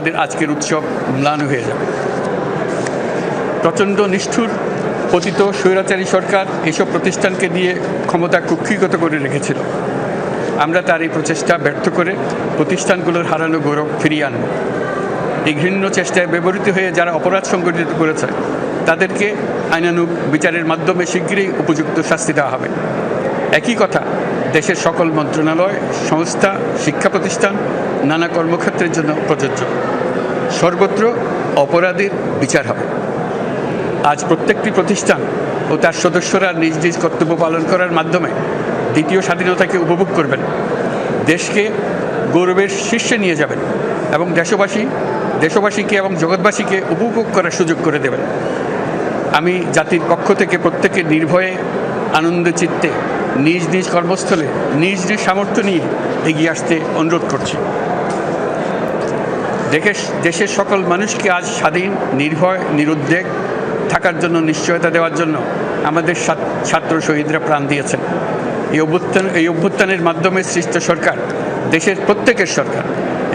আমাদের আজকের উৎসব ম্লান হয়ে যাবে। প্রচণ্ড নিষ্ঠুর পতিত স্বৈরাচারী সরকার এসব প্রতিষ্ঠানকে দিয়ে ক্ষমতা কুক্ষিগত করে রেখেছিল। আমরা তার এই প্রচেষ্টা ব্যর্থ করে প্রতিষ্ঠানগুলোর হারানো গৌরব ফিরিয়ে আনব। এই ঘৃণ্য চেষ্টায় ব্যবহৃত হয়ে যারা অপরাধ সংগঠিত করেছে তাদেরকে আইনানুগ বিচারের মাধ্যমে শীঘ্রই উপযুক্ত শাস্তি দেওয়া হবে। একই কথা দেশের সকল মন্ত্রণালয়, সংস্থা, শিক্ষা প্রতিষ্ঠান, নানা কর্মক্ষেত্রের জন্য প্রযোজ্য। সর্বত্র অপরাধীর বিচার হবে। আজ প্রত্যেকটি প্রতিষ্ঠান ও তার সদস্যরা নিজ নিজ কর্তব্য পালন করার মাধ্যমে দ্বিতীয় স্বাধীনতাকে উপভোগ করবেন, দেশকে গৌরবের শীর্ষে নিয়ে যাবেন এবং দেশবাসীকে এবং জগৎবাসীকে উপভোগ করার সুযোগ করে দেবেন। আমি জাতির পক্ষ থেকে প্রত্যেকে নির্ভয়ে আনন্দ চিত্তে নিজ নিজ কর্মস্থলে নিজ নিজ সামর্থ্য নিয়ে এগিয়ে আসতে অনুরোধ করছি। দেশের সকল মানুষকে আজ স্বাধীন, নির্ভয়, নিরুদ্বেগ থাকার জন্য নিশ্চয়তা দেওয়ার জন্য আমাদের ছাত্র শহীদরা প্রাণ দিয়েছেন। এই অভ্যুত্থানের মাধ্যমে সৃষ্ট সরকার দেশের প্রত্যেকের সরকার।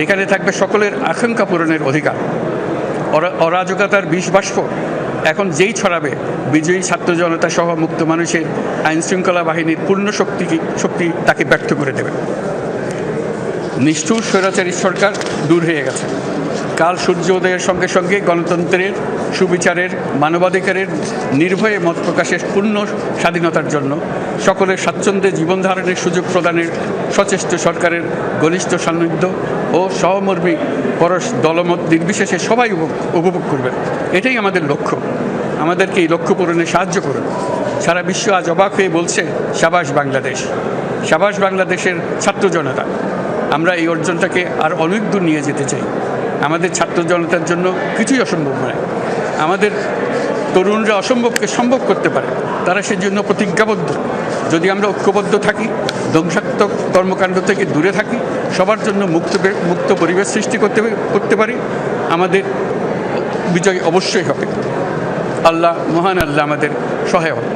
এখানে থাকবে সকলের আকাঙ্ক্ষা পূরণের অধিকার। অরাজকতার বিষবাষ্প এখন যেই ছড়াবে, বিজয়ী ছাত্র জনতা সহ মুক্ত মানুষের আইনশৃঙ্খলা বাহিনীর পূর্ণ শক্তি তাকে ব্যর্থ করে দেবে। নিষ্ঠুর স্বৈরাচারী সরকার দূর হয়ে গেছে। কাল সূর্য উদয়ের সঙ্গে সঙ্গে গণতন্ত্রের, সুবিচারের, মানবাধিকারের, নির্ভয়ে মত প্রকাশের পূর্ণ স্বাধীনতার জন্য সকলের স্বাচ্ছন্দ্যে জীবন ধারণের সুযোগ প্রদানের সচেষ্ট সরকারের ঘনিষ্ঠ সান্নিধ্য ও সহমর্মী পরশ দলমত নির্বিশেষে সবাই উপভোগ করবেন। এটাই আমাদের লক্ষ্য। আমাদেরকে এই লক্ষ্য পূরণে সাহায্য করুন। সারা বিশ্ব আজ অবাক হয়ে বলছে, সাবাস বাংলাদেশ, সাবাস বাংলাদেশের ছাত্র জনতা। আমরা এই অর্জনটাকে আর অনেক দূর নিয়ে যেতে চাই। আমাদের ছাত্র জনতার জন্য কিছুই অসম্ভব নয়। আমাদের তরুণরা অসম্ভবকে সম্ভব করতে পারে, তারা সেজন্য প্রতিজ্ঞাবদ্ধ। যদি আমরা ঐক্যবদ্ধ থাকি, ধ্বংসাত্মক কর্মকাণ্ড থেকে দূরে থাকি, সবার জন্য মুক্ত পরিবেশ সৃষ্টি করতে পারি, আমাদের বিজয় অবশ্যই হবে। আল্লাহ, মহান আল্লাহ আমাদের সহায় হবে।